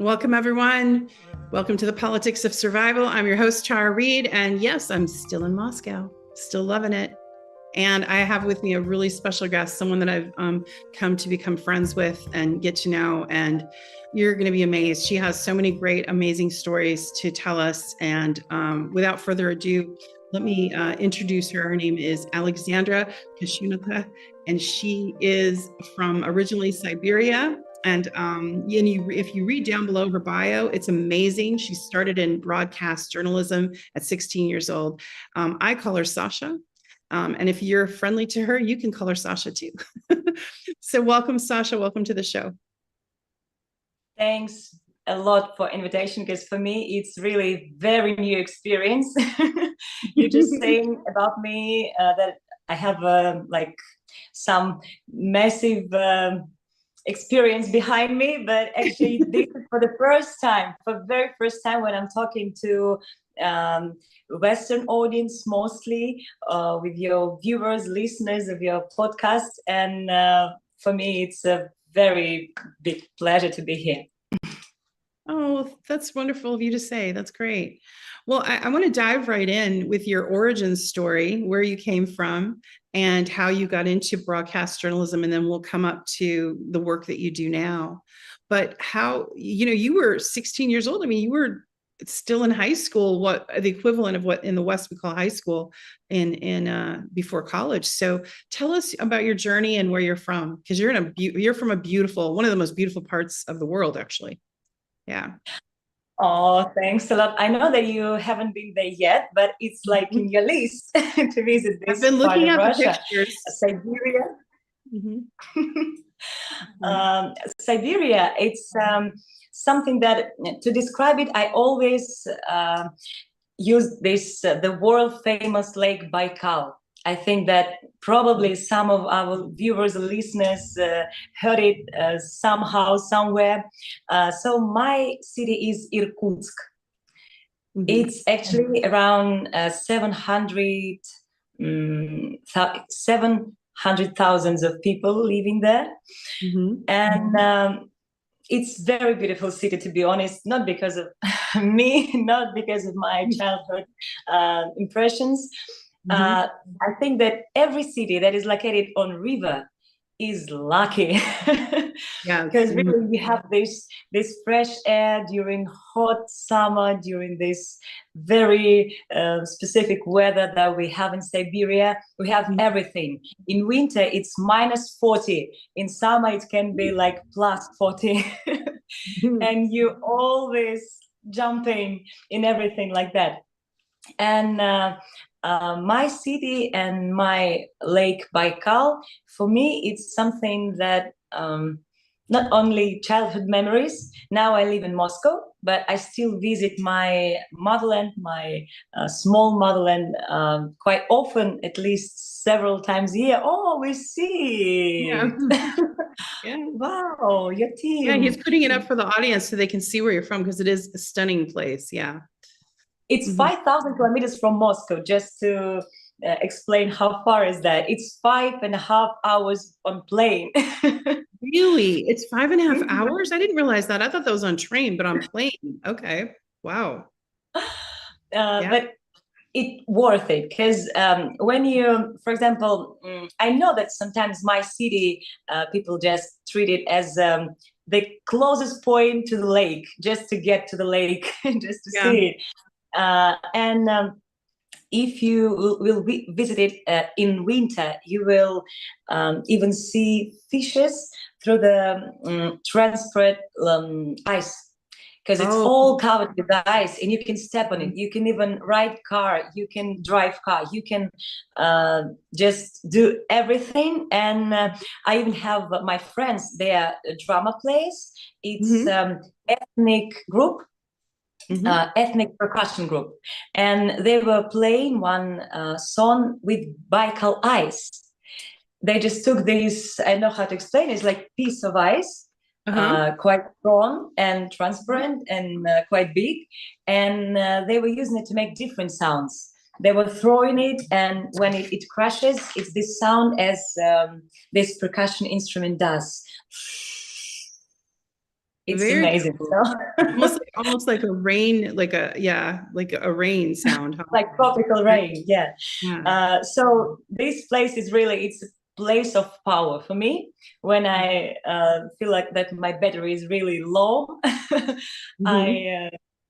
Welcome, everyone. Welcome to the Politics of Survival. I'm your host, TheTaraReade, and yes, I'm still in Moscow, still loving it. And I have with me a really special guest, someone that I've come to become friends with and get to know, and you're going to be amazed. She has so many great, amazing stories to tell us. And without further ado, let me introduce her. Her name is Alexandra Kashurnikova, and she is from originally Siberia. And if you read down below her bio, it's amazing. She started in broadcast journalism at 16 years old. I call her Sasha. And if you're friendly to her, you can call her Sasha too. So welcome, Sasha. Welcome to the show. Thanks a lot for invitation, because for me, it's really very new experience. You're just saying about me that I have like some massive experience behind me, but actually this is for the very first time when I'm talking to Western audience, mostly with your viewers, listeners of your podcast. And for me, it's a very big pleasure to be here. Oh, that's wonderful of you to say. That's great. Well, I want to dive right in with your origin story, where you came from and how you got into broadcast journalism, and then we'll come up to the work that you do now. But how, you were 16 years old. I mean, you were still in high school, what the equivalent of what in the West we call high school in before college. So tell us about your journey and where you're from, because you're from a beautiful, one of the most beautiful parts of the world, actually. Yeah. Oh, thanks a lot. I know that you haven't been there yet, but it's like in your list to visit this I've been looking at Russia. The pictures. Siberia. Siberia, it's something that, to describe it, I always use this, the world famous Lake Baikal. I think that probably some of our viewers and listeners heard it somehow, somewhere. So my city is Irkutsk. It's actually around 700,000 of people living there. And it's very beautiful city, to be honest, not because of me, not because of my childhood impressions. I think that every city that is located on river is lucky. Because really we have this fresh air during hot summer, during this very specific weather that we have in Siberia. We have everything. In winter it's -40. In summer it can be like +40. And you always jumping in everything like that. And my city and my Lake Baikal, for me, it's something that not only childhood memories. Now I live in Moscow, but I still visit my motherland, my small motherland, quite often, at least several times a year. Oh, we see. Yeah. Wow, your team. Yeah, he's putting it up for the audience so they can see where you're from, because it is a stunning place. Yeah. It's 5,000 kilometers from Moscow, just to explain how far is that. It's 5.5 hours on plane. Really? It's 5.5 hours? I didn't realize that. I thought that was on train, but on plane. Okay. Wow. But it's worth it, because when you, for example, I know that sometimes my city, people just treat it as the closest point to the lake, just to get to the lake, just to see it. If you will visit it in winter, you will even see fishes through the transparent ice, because it's all covered with ice, and you can step on it. You can even ride car, you can drive car, you can just do everything. And I even have my friends, they are drama players. It's ethnic group. Ethnic percussion group, and they were playing one song with Baikal ice. They just took this, I don't know how to explain it, it's like piece of ice, quite strong and transparent and quite big, and they were using it to make different sounds. They were throwing it, and when it crashes, it's this sound as this percussion instrument does. It's Very amazing. cool. So almost like a rain, like a rain sound, huh? like tropical rain. Yeah. Yeah. So this place is really, it's a place of power for me. When I feel like that my battery is really low, I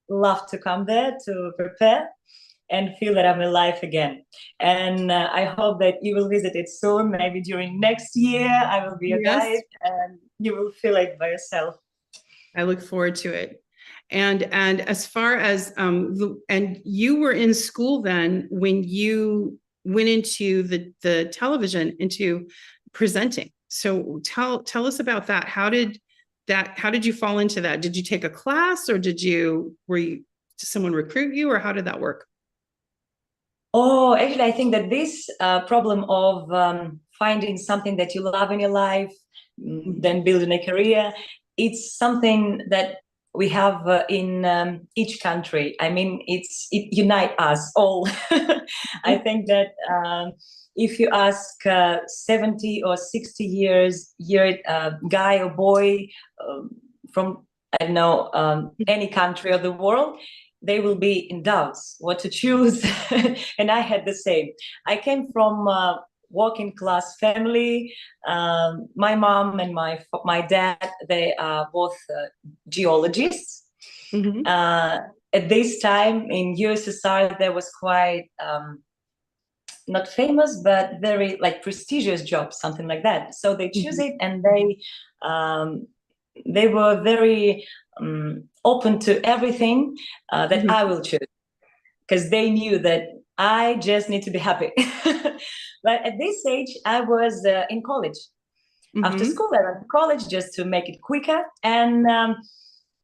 love to come there to prepare and feel that I'm alive again. And I hope that you will visit it soon. Maybe during next year, I will be your guide, and you will feel it by yourself. I look forward to it. And as far as and you were in school then when you went into the television, into presenting. So tell us about that. How did you fall into that? Did you take a class, or did someone recruit you, or how did that work? Oh, actually, I think that this problem of finding something that you love in your life, then building a career, it's something that we have in each country. I mean, it unites us all. I think that if you ask 70 or 60 years guy or boy from, I don't know, any country of the world, they will be in doubts what to choose. And I had the same. I came from a working class family. My mom and my dad, they are both geologists. At this time in USSR, there was quite not famous, but very like prestigious job, something like that. So they choose it, and they were very open to everything that I will choose, because they knew that I just need to be happy. But at this age, I was in college. After school, I went to college just to make it quicker, and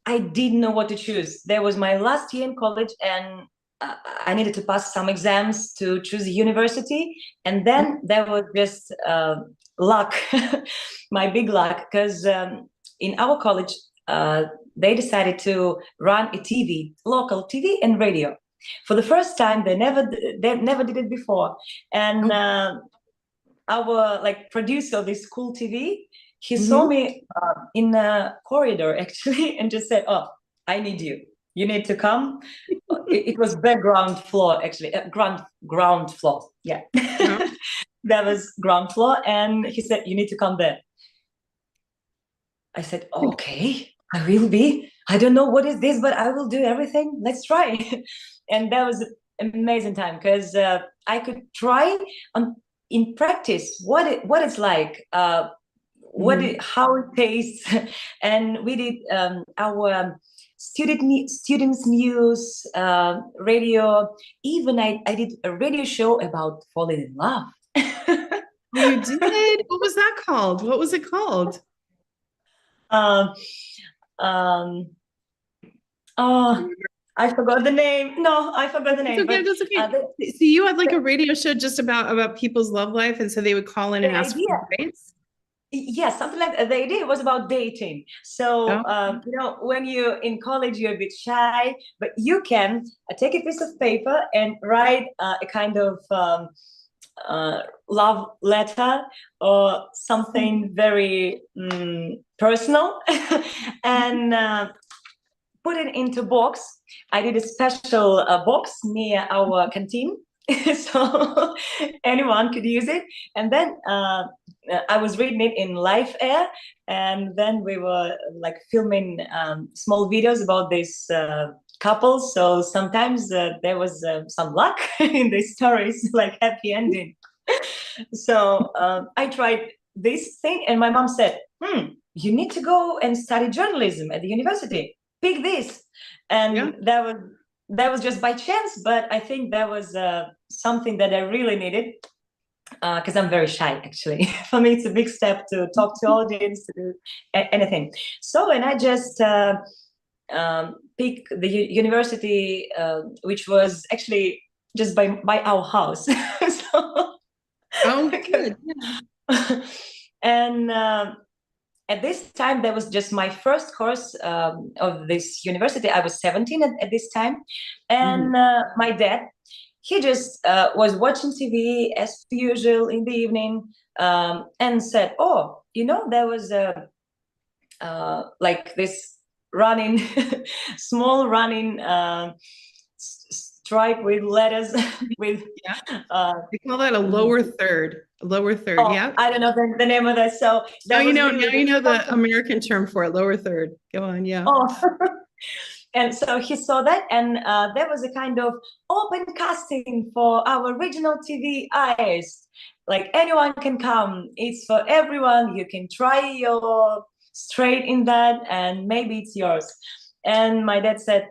I didn't know what to choose. There was my last year in college, and I needed to pass some exams to choose a university. And then there was just luck, my big luck, because in our college, they decided to run a TV, local TV and radio. For the first time, they never did it before. And our like producer of this cool TV, he saw me in a corridor actually, and just said, "Oh, I need you. You need to come." It was background floor actually, ground floor. Yeah, that was ground floor, and he said, "You need to come there." I said, "Okay, I will be. I don't know what is this, but I will do everything. Let's try." And that was an amazing time, because I could try in practice what it's like, how it tastes. And we did our students news, radio. Even I did a radio show about falling in love. You did? What was that called? What was it called? Oh, I forgot the name. No, I forgot the name. It's okay, that's okay. So you had like a radio show just about people's love life, and so they would call in and ask for advice? Yes, something like that. The idea was about dating. So, you know, when you're in college, you're a bit shy, but you can take a piece of paper and write a kind of love letter or something very personal, and put it into box. I did a special box near our canteen, so anyone could use it. And then I was reading it in live air, and then we were like filming small videos about this couple. So sometimes there was some luck in these stories, like happy ending. So I tried this thing, and my mom said, "You need to go and study journalism at the university. Pick this." And that was just by chance, but I think that was something that I really needed, because I'm very shy actually. For me, it's a big step to talk to audience, to do anything. So, and I just picked the university, which was actually just by our house. So, good. And at this time, that was just my first course of this university. I was 17 at this time. And my dad, he just was watching TV as usual in the evening, and said, "Oh, you know, there was like this running, small running stripe with letters with. We call that a lower third. A lower third. Oh, Yeah. I don't know the name of that. So now that you know. really Now you know the American term for it. Lower third. Go on. Yeah. Oh. And so he saw that, and there was a kind of open casting for our regional TV AIST. Like anyone can come. It's for everyone. You can try your straight in that, and maybe it's yours. And my dad said,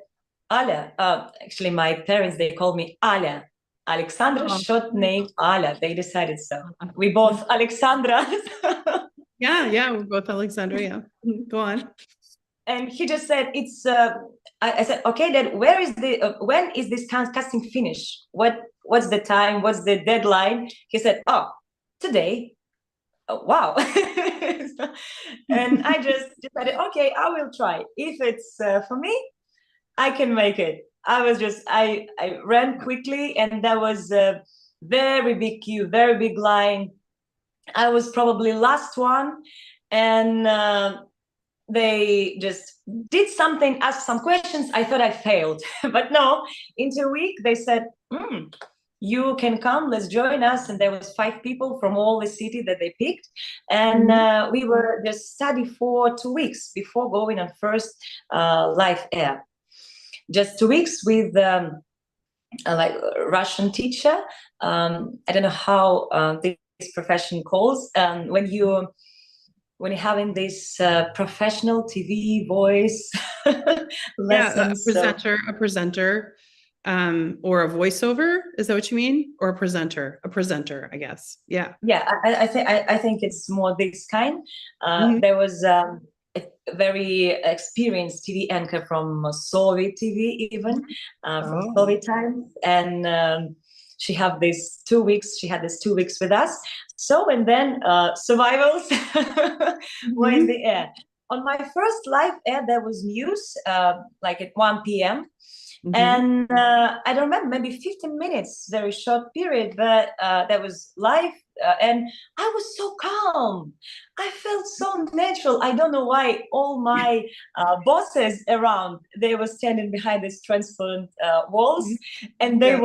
Alia. Actually, my parents, they called me Alia. Alexandra, short name Alia. They decided so. We both Alexandra. Yeah, we're both Alexandra. Yeah. Go on. And he just said, "It's." I said, "Okay, then where is the? When is this casting finished? What's the time? What's the deadline?" He said, "Oh, today." Oh, wow! And I just decided, okay, I will try. If it's for me, I can make it. I ran quickly, and there was a very big queue, very big line. I was probably last one, and they just did something, asked some questions. I thought I failed, but no, in 2 weeks they said, you can come, let's join us. And there was 5 people from all the city that they picked. And we were just study for 2 weeks before going on first live air. Just 2 weeks with like a Russian teacher. I don't know how this profession calls, when you're having this professional TV voice lessons. A presenter, or a voiceover. Is that what you mean? Or a presenter, I guess. Yeah. Yeah, I think it's more this kind. There was a very experienced TV anchor from Soviet TV, even from Soviet times, and she had this 2 weeks. She had this 2 weeks with us. So, and then survivals were in the air. On my first live air, there was news like at 1 p.m. And I don't remember, maybe 15 minutes, very short period, but that was live. And I was so calm. I felt so natural. I don't know why all my bosses around, they were standing behind these transparent walls, and they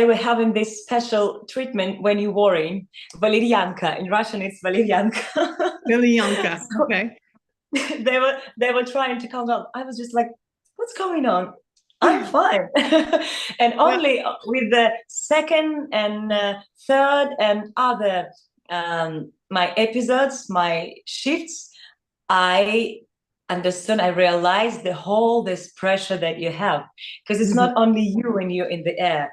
were having this special treatment when you're worrying. Valerianka. In Russian, it's Valerianka. Valerianka. Okay. They were trying to calm down. I was just like, what's going on? I'm fine. And only with the second and third and other my episodes, my shifts, I understood, I realized this pressure that you have, because it's not only you when you're in the air,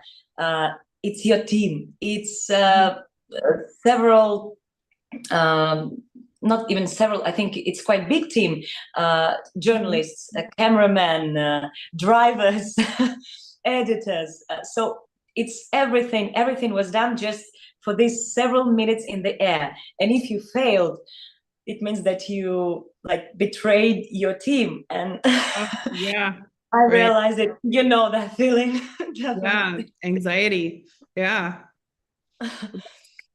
it's your team, it's several, not even several, I think it's quite big team, journalists, cameramen, drivers, editors. So it's everything was done just for these several minutes in the air. And if you failed, it means that you like betrayed your team. And I realized it, that feeling. Yeah, anxiety. Yeah.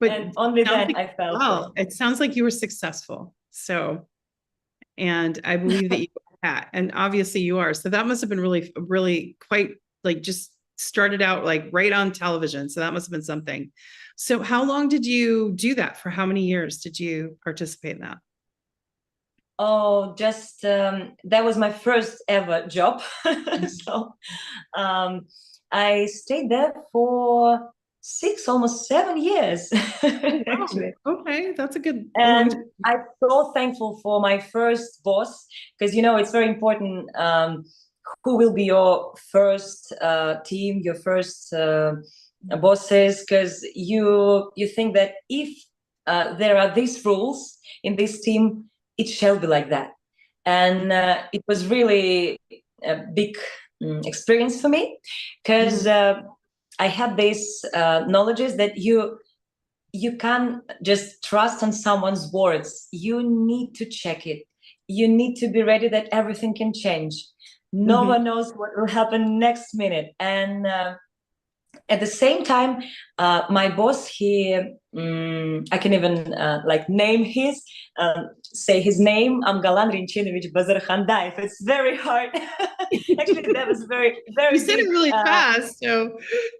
But and only then I felt well, it sounds like you were successful. So, and I believe that you are, and obviously you are. So that must have been really, really quite like just started out like right on television. So that must have been something. So how long did you do that? For how many years did you participate in that? Oh, just that was my first ever job. So I stayed there for 6, almost 7 years. Actually. Okay, that's a good. And I'm so thankful for my first boss, because it's very important who will be your first team, your first bosses, because you think that if there are these rules in this team, it shall be like that. And it was really a big experience for me, because I had this knowledge that you can't just trust on someone's words. You need to check it. You need to be ready that everything can change. No one knows what will happen next minute. And At the same time, my boss, I can even like name say his name, Amgalan Rinchinovich Bazarkhandaev. It's very hard. Actually, that was very, very You said good. it really fast, so.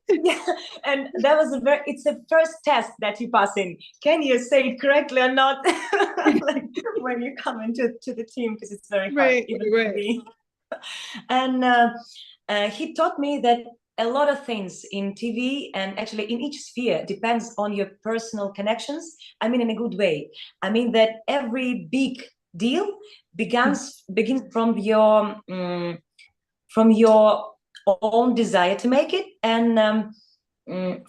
Yeah, and that was it's a first test that you pass in. Can you say it correctly or not? Like when you come into the team, because it's very hard, even for me. And he taught me that a lot of things in TV and actually in each sphere depends on your personal connections. I mean, in a good way. I mean that every big deal begins from your own desire to make it, and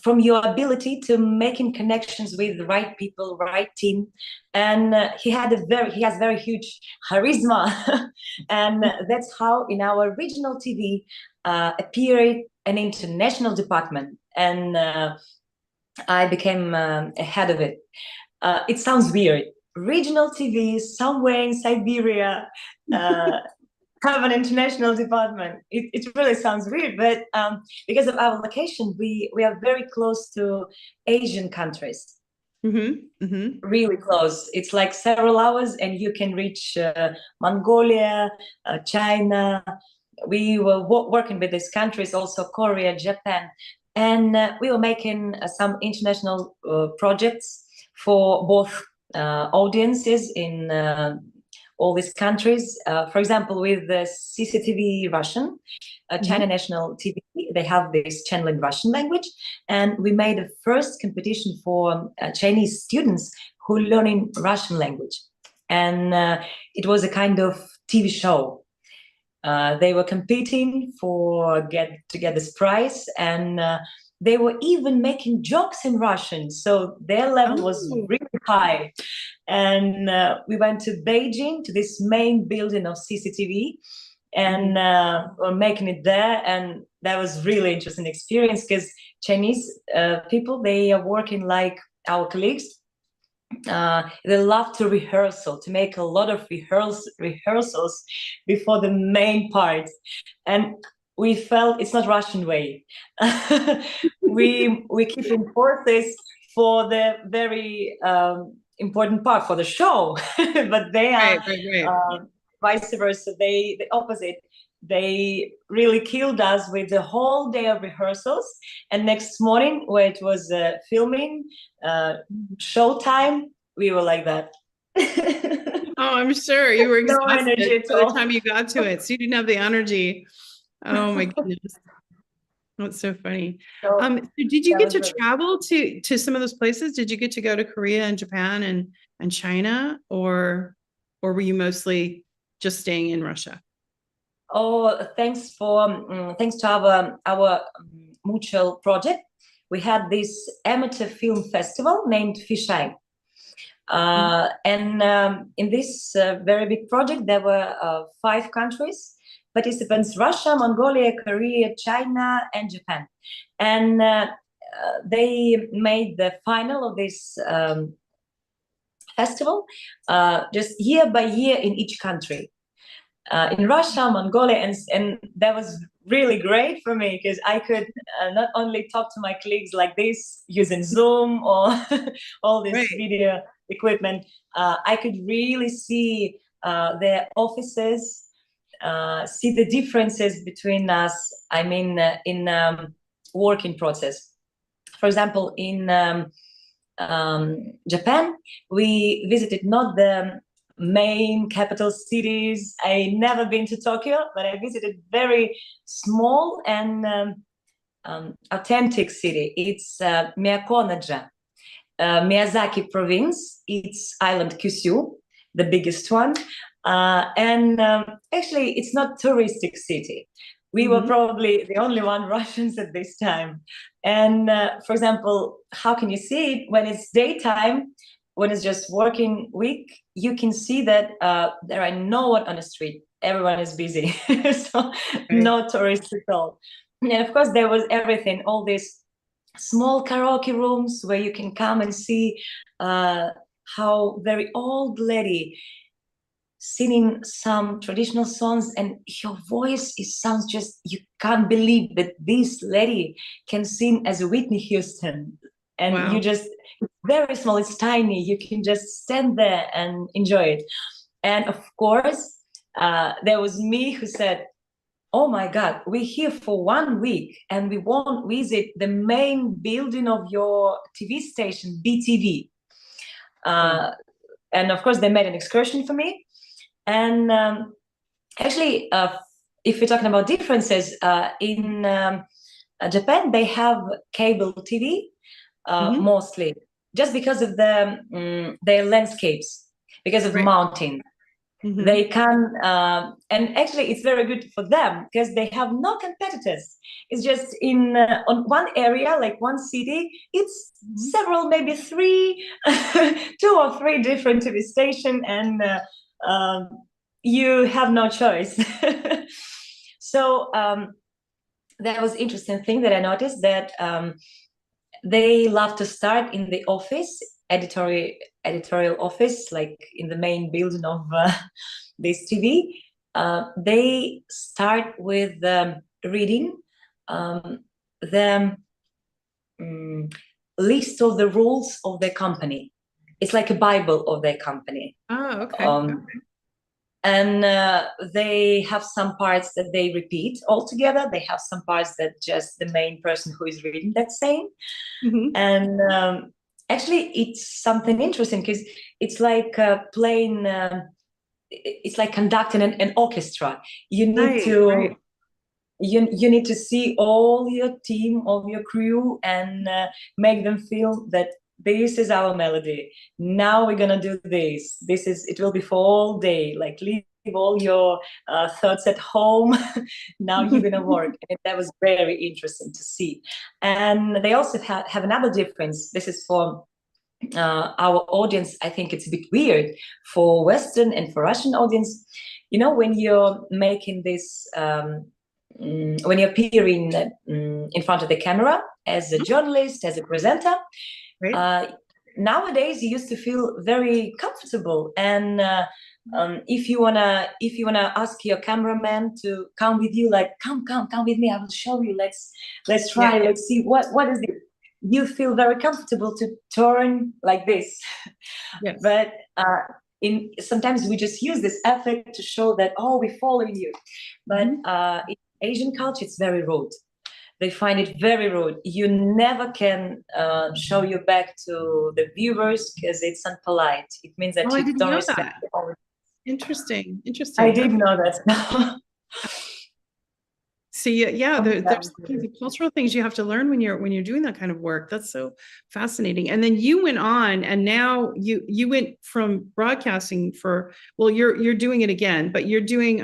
from your ability to making connections with the right people, right team. And he has very huge charisma. And that's how in our regional TV appeared an international department, and I became a head of it. It sounds weird. Regional TV somewhere in Siberia have an international department. It really sounds weird, but because of our location, we are very close to Asian countries. Really close. It's like several hours, and you can reach Mongolia, China. We were working with these countries, also Korea, Japan, and we were making some international projects for both audiences in all these countries. For example, with the CCTV-Russian, China National TV, they have this channel in Russian language, and we made a first competition for Chinese students who learn in Russian language, and it was a kind of TV show. They were competing to get this prize, and they were even making jokes in Russian, so their level was really high. And we went to Beijing, to this main building of CCTV, and we're making it there. And that was really interesting experience, because Chinese people, they are working like our colleagues. They love to make a lot of rehearsals before the main part. And we felt it's not Russian way. we keep in forces for the very important part for the show, but they are vice versa. The opposite. They really killed us with the whole day of rehearsals, and next morning, where it was filming, showtime, we were like that. Oh, I'm sure you were exhausted no energy by the time you got to it, so you didn't have the energy. Oh my goodness. That's so funny. So did you get to travel to some of those places? Did you get to go to Korea and Japan and China, or were you mostly just staying in Russia? Oh, thanks to our mutual project. We had this amateur film festival named Fisheye. And in this very big project, there were 5 countries participants: Russia, Mongolia, Korea, China, and Japan. And they made the final of this festival just year by year in each country. In Russia, Mongolia, and that was really great for me, because I could not only talk to my colleagues like this using Zoom or all this video equipment, I could really see their offices, see the differences between us. I mean, in working process. For example, in Japan, we visited not the main capital cities. I never been to Tokyo, but I visited very small and authentic city. It's Miyako-Naja, Miyazaki province. It's island Kyushu, the biggest one. And actually, it's not touristic city. We were probably the only one Russians at this time. And for example, how can you see it when it's daytime? When it's just working week, you can see that there are no one on the street. Everyone is busy, so no tourists at all. And of course, there was everything, all these small karaoke rooms where you can come and see how very old lady singing some traditional songs, and her voice sounds just, you can't believe that this lady can sing as Whitney Houston. And Wow. you just, it's very small, it's tiny, you can just stand there and enjoy it. And of course, there was me who said, oh my God, we're here for 1 week and we won't visit the main building of your TV station, BTV. And of course, they made an excursion for me. And actually, if we're talking about differences, in Japan, they have cable TV mostly, just because of their landscapes, because of mountains. They can, and actually it's very good for them because they have no competitors. It's just in on one area, like one city, it's several, maybe two or three different TV stations, and you have no choice. So that was interesting thing that I noticed, that they love to start in the office, editorial office, like in the main building of this TV. They start with reading the list of the rules of their company. It's like a Bible of their company. Oh, okay. And they have some parts that they repeat all together. They have some parts that just the main person who is reading that saying. And actually, it's something interesting because it's like playing. It's like conducting an orchestra. You need to you need to see all your team, all your crew, and make them feel that this is our melody. Now we're gonna do this. It will be for all day. Like, leave all your thoughts at home. Now you're gonna work. And that was very interesting to see. And they also have another difference. This is for our audience. I think it's a bit weird for Western and for Russian audience. You know, when you're making this, when you're appearing in front of the camera as a journalist, as a presenter, nowadays you used to feel very comfortable, and if you wanna ask your cameraman to come with you, like come with me, I will show you, let's try, let's see what is it, you feel very comfortable to turn like this. But sometimes we just use this effort to show that, oh, we're following you. But in Asian culture, it's very rude. They find it very rude. You never can show your back to the viewers because it's unpolite. It means that you don't respect the audience. Interesting. I didn't know that. So there's cultural things you have to learn when you're doing that kind of work. That's so fascinating. And then you went on, and now you went from broadcasting you're doing it again, but you're doing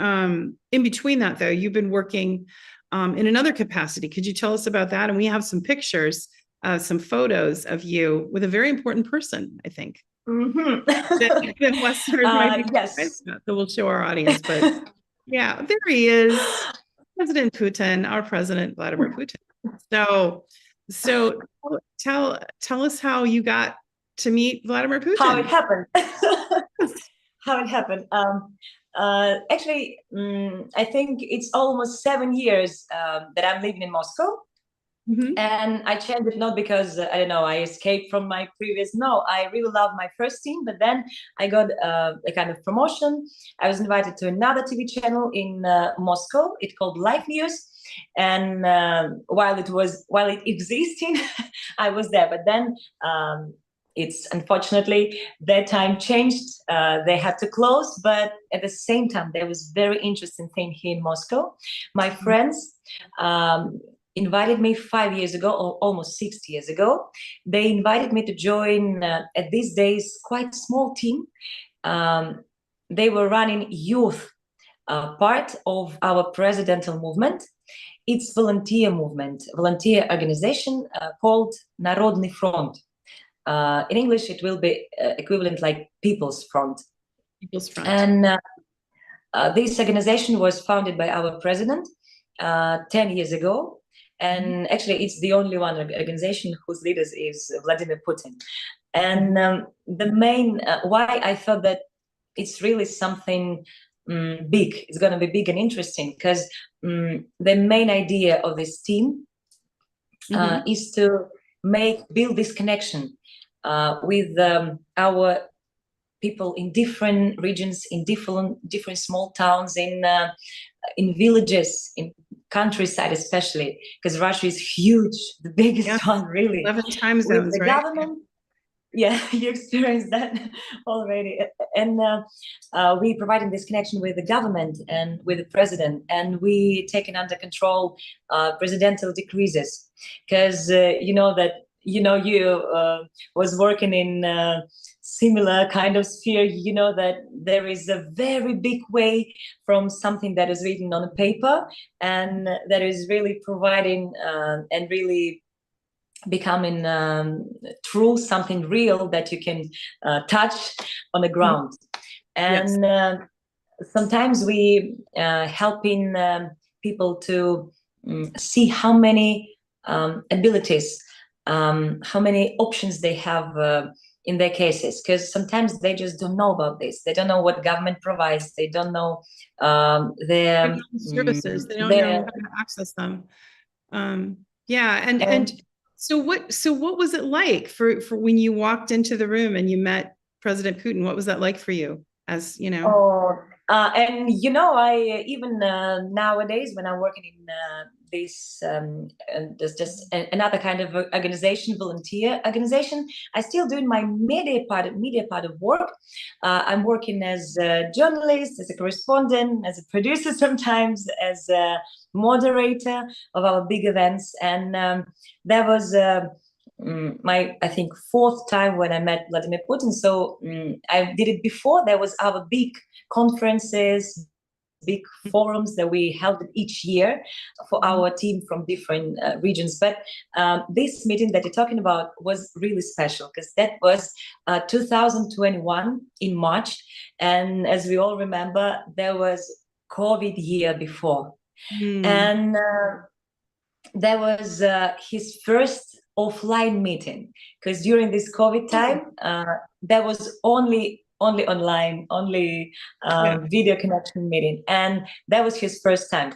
in between that, though, you've been working in another capacity. Could you tell us about that? And we have some pictures, some photos of you with a very important person, I think. That Westerners might be surprised about, so we'll show our audience. But yeah, there he is, President Putin, our President Vladimir Putin. So tell us how you got to meet Vladimir Putin. How it happened. How it happened. Actually, I think it's almost 7 years that I'm living in Moscow. And I changed it not because, I don't know, I escaped from my previous, no, I really love my first team, but then I got a kind of promotion. I was invited to another TV channel in Moscow. It's called Live News. And while it existing, I was there. But then it's unfortunately that time changed. They had to close, but at the same time, there was very interesting thing here in Moscow. My friends invited me 5 years ago, or almost 6 years ago. They invited me to join at these days quite small team. They were running youth part of our presidential movement. It's volunteer movement, volunteer organization called Narodny front. In English, it will be equivalent like People's Front. People's Front. And this organization was founded by our president 10 years ago. And actually, it's the only one organization whose leaders is Vladimir Putin. And the main, why I thought that it's really something big. It's going to be big and interesting, because the main idea of this team is to build this connection with our people in different regions, in different small towns, in villages, in countryside, especially because Russia is huge, the biggest one, really. 11 time zones, with the right? government. Yeah, you experienced that already. And we providing this connection with the government and with the president, and we taking under control presidential decreases, because you was working in similar kind of sphere. You know that there is a very big way from something that is written on a paper, and that is really providing and really becoming true, something real that you can touch on the ground. And sometimes we helping people to see how many abilities, how many options they have in their cases, because sometimes they just don't know about this. They don't know what government provides. They don't know their services. They don't know how to access them. And so what was it like for when you walked into the room and you met President Putin? What was that like for you? As you know, and I even nowadays when I'm working in this there's just another kind of organization, volunteer organization, I still doing my media part of work. I'm working as a journalist, as a correspondent, as a producer, sometimes as a moderator of our big events. And that was my, I think, fourth time when I met Vladimir Putin. So I did it before. There was our big conferences, big forums that we held each year for our team from different regions. But this meeting that you're talking about was really special, because that was 2021 in March. And as we all remember, there was COVID year before. And there was his first offline meeting, because during this COVID time, there was only online, video connection meeting, and that was his first time.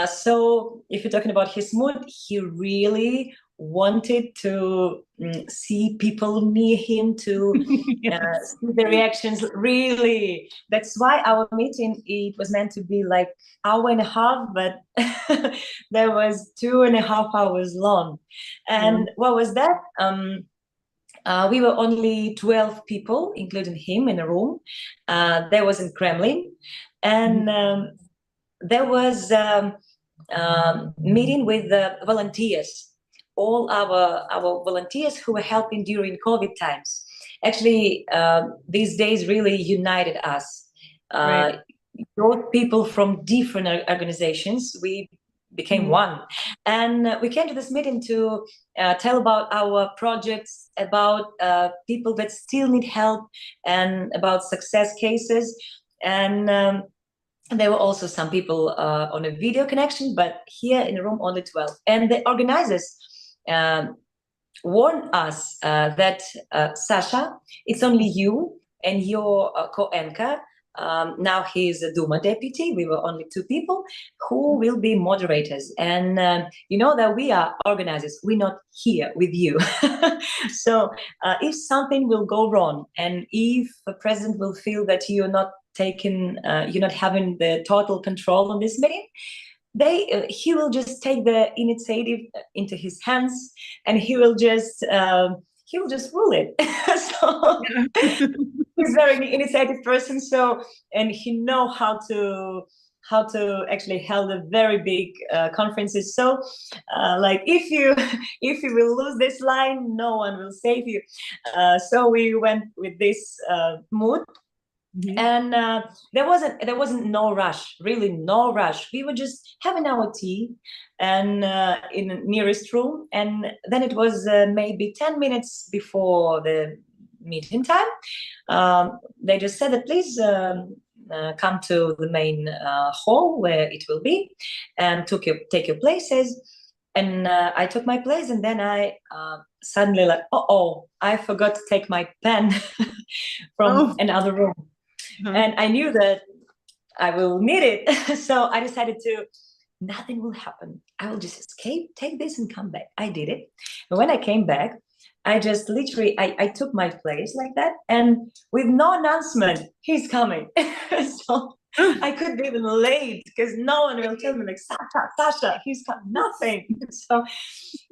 So if you're talking about his mood, he really wanted to see people near him, to see the reactions. Really, that's why our meeting, it was meant to be like hour and a half, but there was 2.5 hours long. And what was that? We were only 12 people, including him, in a room. There was in Kremlin, and there was meeting with volunteers, all our volunteers who were helping during COVID times. Actually, these days really united us. Those people from different organizations, we became one. And we came to this meeting to tell about our projects, about people that still need help, and about success cases. And there were also some people on a video connection, but here in the room only 12. And the organizers warned us that, Sasha, it's only you and your co-anchor. Now he is a Duma deputy. We were only 2 people who will be moderators. And you know that we are organizers. We're not here with you. So if something will go wrong, and if the president will feel that you're not having the total control on this meeting, he will just take the initiative into his hands, and he will just rule it. So he's a very initiative person. So, and he know how to actually held a very big conferences. So like if you will lose this line, no one will save you. So we went with this mood. And there wasn't no rush, really no rush. We were just having our tea and in the nearest room. And then it was maybe 10 minutes before the meeting time. They just said that please come to the main hall where it will be, and take your places. And I took my place, and then I suddenly like, I forgot to take my pen from another room. And I knew that I will need it. So I decided nothing will happen. I will just escape, take this and come back. I did it. But when I came back, I just literally, I took my place like that. And with no announcement, he's coming. So I couldn't even late because no one will tell me like, Sasha, he's got nothing. So,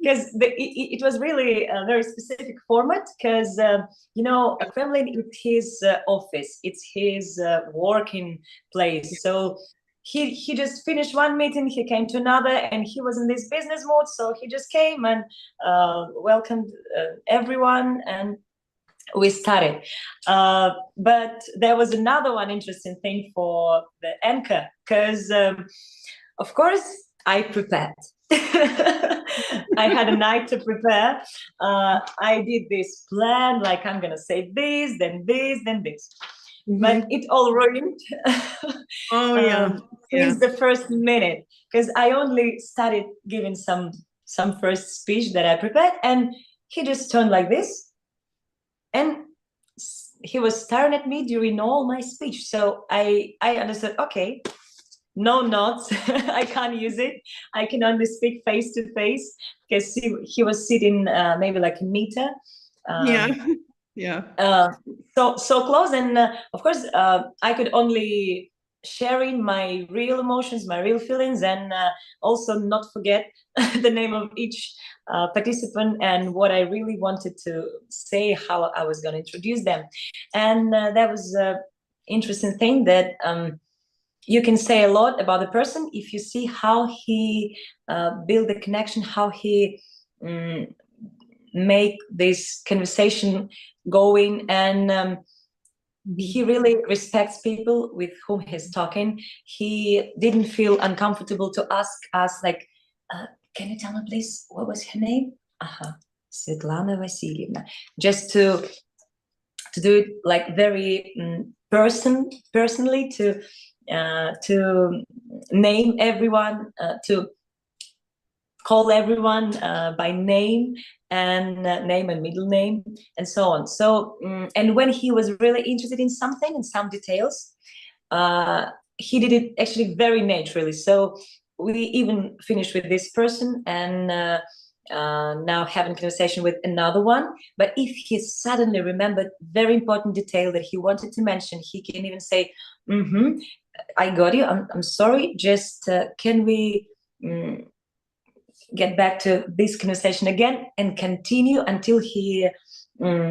because it was really a very specific format because, Kremlin is his office. It's his working place. So he just finished one meeting, he came to another, and he was in this business mode. So he just came and welcomed everyone, and we started. But there was another one interesting thing for the anchor, because of course I prepared. I had a night to prepare. I did this plan, like I'm gonna say this, then this, then this. But it all ruined. Since the first minute, because I only started giving some first speech that I prepared, and he just turned like this, and he was staring at me during all my speech. So I understood, okay, no notes. I can't use it. I can only speak face to face, because he was sitting maybe like a meter. So close, and of course I could only sharing my real emotions, my real feelings, and also not forget the name of each participant and what I really wanted to say, how I was going to introduce them. And that was an interesting thing, that you can say a lot about the person if you see how he build the connection, how he make this conversation going, and he really respects people with whom he's talking. He didn't feel uncomfortable to ask us like, can you tell me please, what was her name? Svetlana Vasilyevna. Just to do it like very personally, to name everyone, to call everyone by name, and name and middle name, and so on. So, and when he was really interested in something, in some details, he did it actually very naturally. So we even finished with this person, and now having a conversation with another one. But if he suddenly remembered very important detail that he wanted to mention, he can even say, I got you, I'm sorry, just can we get back to this conversation again, and continue until he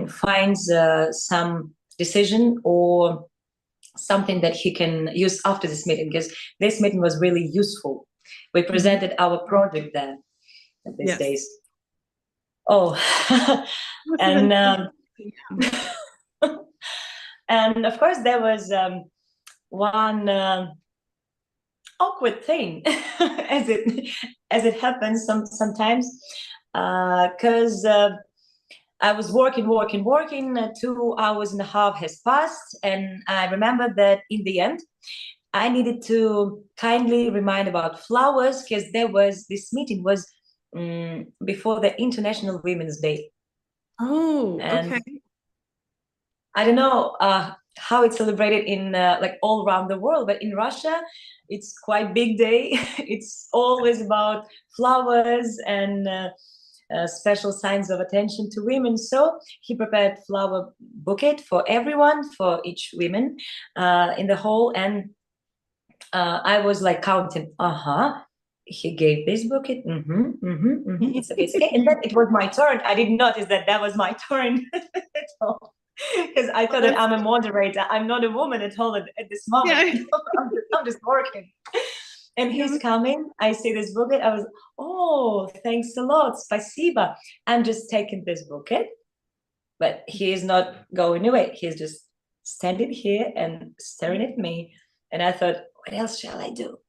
finds some decision or something that he can use after this meeting, because this meeting was really useful. We presented our project there these days. And and of course there was one awkward thing as it happens sometimes, because I was working 2 hours and a half has passed, and I remember that in the end I needed to kindly remind about flowers, because there was this meeting was before the International Women's Day. Okay. I don't know how it's celebrated in like all around the world, but in Russia it's quite big day. It's always about flowers and special signs of attention to women. So he prepared flower bouquet for everyone, for each woman in the hall, and I was like counting. He gave this bouquet. It's okay, it's okay. And then it was my turn. I didn't notice that was my turn at all, because I thought that I'm a moderator. I'm not a woman at all at this moment. I'm just working. And he's coming. I see this bouquet. I was, oh, thanks a lot, spasiba. I'm just taking this bouquet, but he is not going away. He's just standing here and staring at me. And I thought, what else shall I do?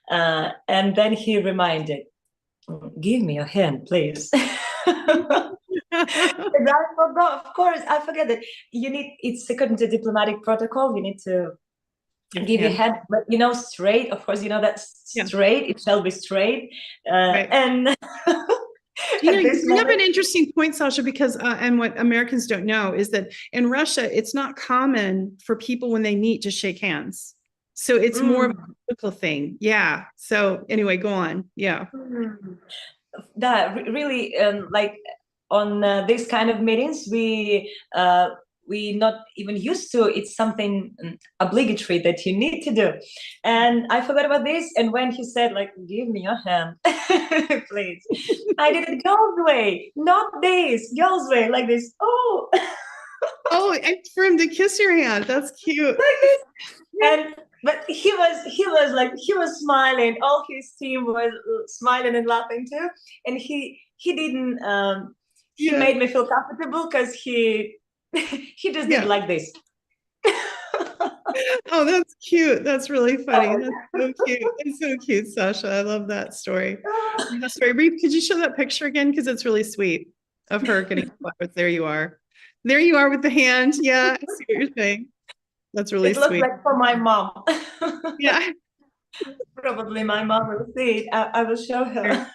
And then he reminded, give me your hand, please. And I forgot, of course, I forget that it's according to diplomatic protocol, you need to give your hand, but straight, of course, that straight, it shall be straight. Right. And You bring up an interesting point, Sasha, because and what Americans don't know is that in Russia, it's not common for people when they meet to shake hands. So it's more of a political thing. Yeah. So anyway, go on. Yeah. That really, like on this kind of meetings, we not even used to. It's something obligatory that you need to do. And I forgot about this. And when he said, like, give me your hand, please, I did it girls' way, not this, girls' way, like this. Oh, oh, and for him to kiss your hand, that's cute. like this. And but he was smiling. All his team was smiling and laughing too. And he didn't. He made me feel comfortable because he just did like this. Oh, that's cute. That's really funny. That's so cute. It's so cute, Sasha. I love that story. Reade, could you show that picture again? Because it's really sweet of her getting flowers. There you are. There you are with the hand. Yeah, I see what you're saying. That's really sweet. It looks like for my mom. Yeah. Probably my mom will see it. I will show her.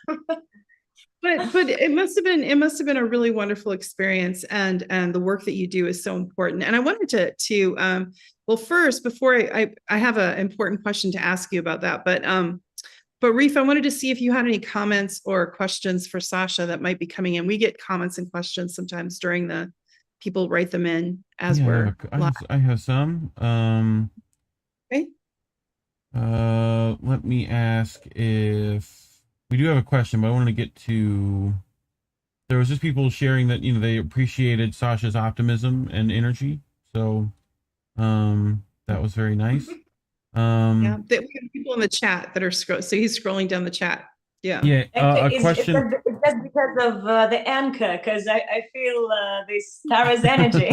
But it must have been a really wonderful experience, and the work that you do is so important. And I wanted to well, first, before I have an important question to ask you about that, but Reif, I wanted to see if you had any comments or questions for Sasha that might be coming in. We get comments and questions sometimes during the people write them in as we're live. I have some. Okay. Let me ask if we do have a question, but I wanted to get to. There was just people sharing that they appreciated Sasha's optimism and energy, so that was very nice. Yeah, we have people in the chat that are so he's scrolling down the chat. Yeah. Yeah. A question. It's just because of the anchor, because I feel this Tara's energy.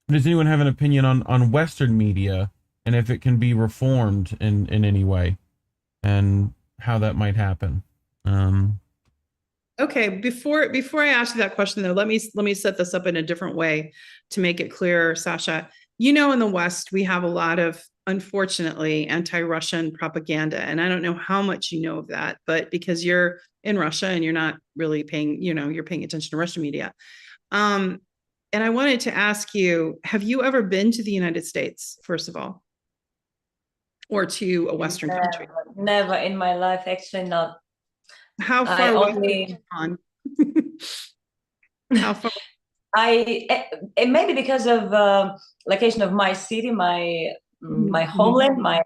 Does anyone have an opinion on Western media and if it can be reformed in any way, and how that might happen? Okay, before I ask you that question though, let me set this up in a different way to make it clearer, Sasha. In the West, we have a lot of, unfortunately, anti-Russian propaganda, and I don't know how much you know of that, but because you're in Russia and you're not really paying, you're paying attention to Russian media. And I wanted to ask you, have you ever been to the United States, first of all, or to a Western country? Never in my life, actually, not. How far away on? How far? Maybe because of location of my city, my homeland, my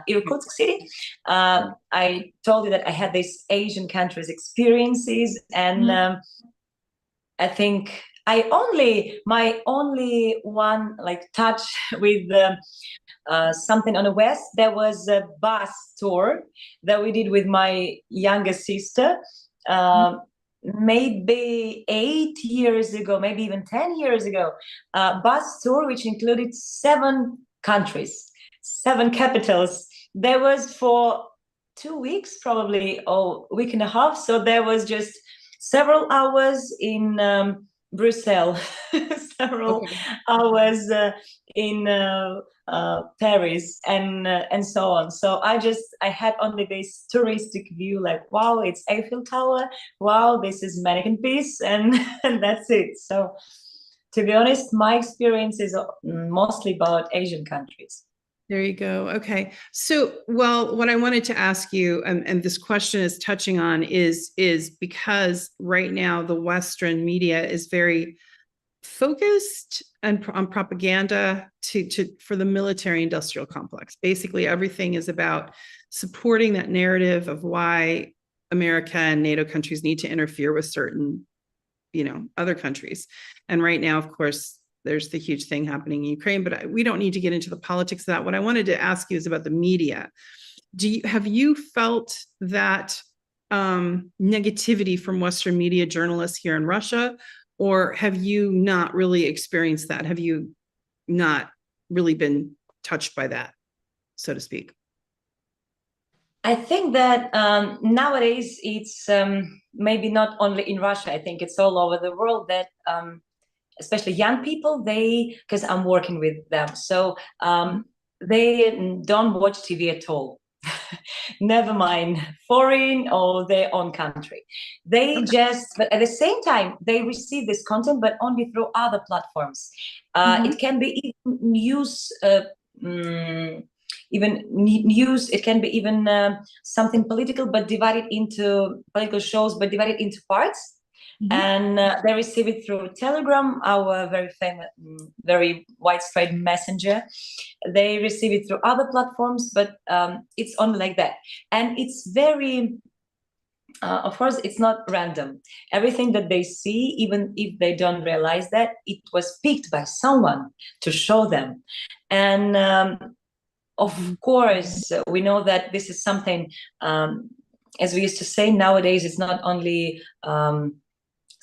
Irkutsk city. I told you that I had these Asian countries experiences, and I think my only one touch with something on the West. There was a bus tour that we did with my younger sister. Maybe 8 years ago, maybe even 10 years ago, bus tour which included 7 countries, 7 capitals. There was for 2 weeks, probably, or a week and a half. So there was just several hours in Brussels, several hours in Paris, and so on. So I had only this touristic view, like, wow, it's Eiffel Tower, wow, this is Mannequin Peace, and that's it. So to be honest, my experience is mostly about Asian countries. There you go. Okay. So, well, what I wanted to ask you, and this question is touching on, is because right now the Western media is very focused on propaganda for the military-industrial complex. Basically, everything is about supporting that narrative of why America and NATO countries need to interfere with certain, other countries. And right now, of course, there's the huge thing happening in Ukraine, but we don't need to get into the politics of that. What I wanted to ask you is about the media. Have you felt that negativity from Western media journalists here in Russia, or have you not really experienced that? Have you not really been touched by that, so to speak? I think that nowadays it's maybe not only in Russia. I think it's all over the world that especially young people, because I'm working with them, so they don't watch TV at all. never mind foreign or their own country. They just, but at the same time, they receive this content, but only through other platforms. It can be even news, it can be even something political, but divided into political shows, but divided into parts. And they receive it through Telegram, our very famous, very widespread messenger. They receive it through other platforms, but it's only like that. And it's very, of course, it's not random. Everything that they see, even if they don't realize that, it was picked by someone to show them. And of course, we know that this is something, as we used to say, nowadays, it's not only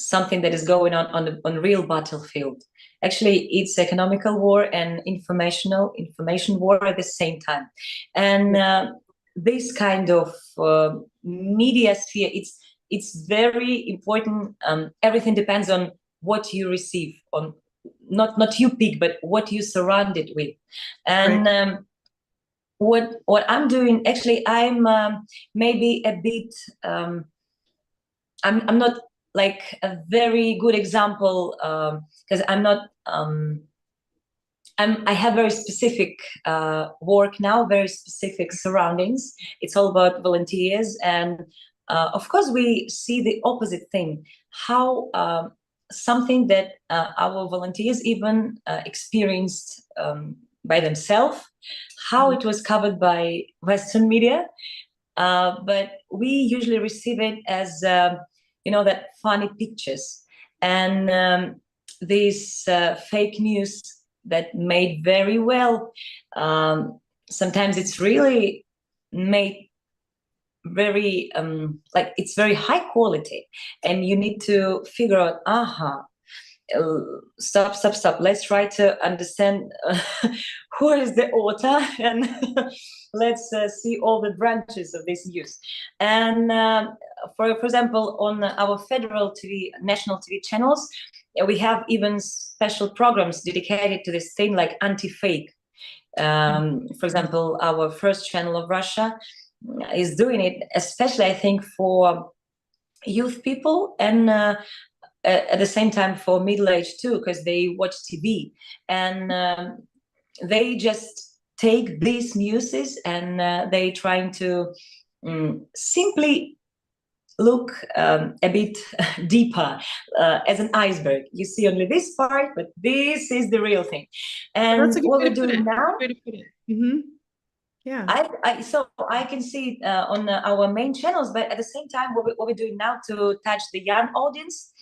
something that is going on real battlefield. Actually, it's economical war and information war at the same time. And this kind of media sphere, it's very important. Everything depends on what you receive, on not you pick, but what you surround it with. And what I'm doing, actually, I'm maybe a bit. I'm not like a very good example, because I'm not. I have very specific work now, very specific surroundings. It's all about volunteers, and of course we see the opposite thing. How something that our volunteers even experienced by themselves, how it was covered by Western media, but we usually receive it as that funny pictures and these fake news that made very well. Sometimes it's really made very like it's very high quality, and you need to figure out, stop, let's try to understand who is the author, and let's see all the branches of this news. And for example, on our federal TV, national TV channels, we have even special programs dedicated to this thing, like anti-fake. For example, our first channel of Russia is doing it, especially I think for youth people, and at the same time for middle-aged too, because they watch TV, and they just take these newses and they trying to simply look a bit deeper, as an iceberg. You see only this part, but this is the real thing. And what we're doing now, yeah, so I can see it on our main channels, but at the same time, what we're doing now to touch the young audience,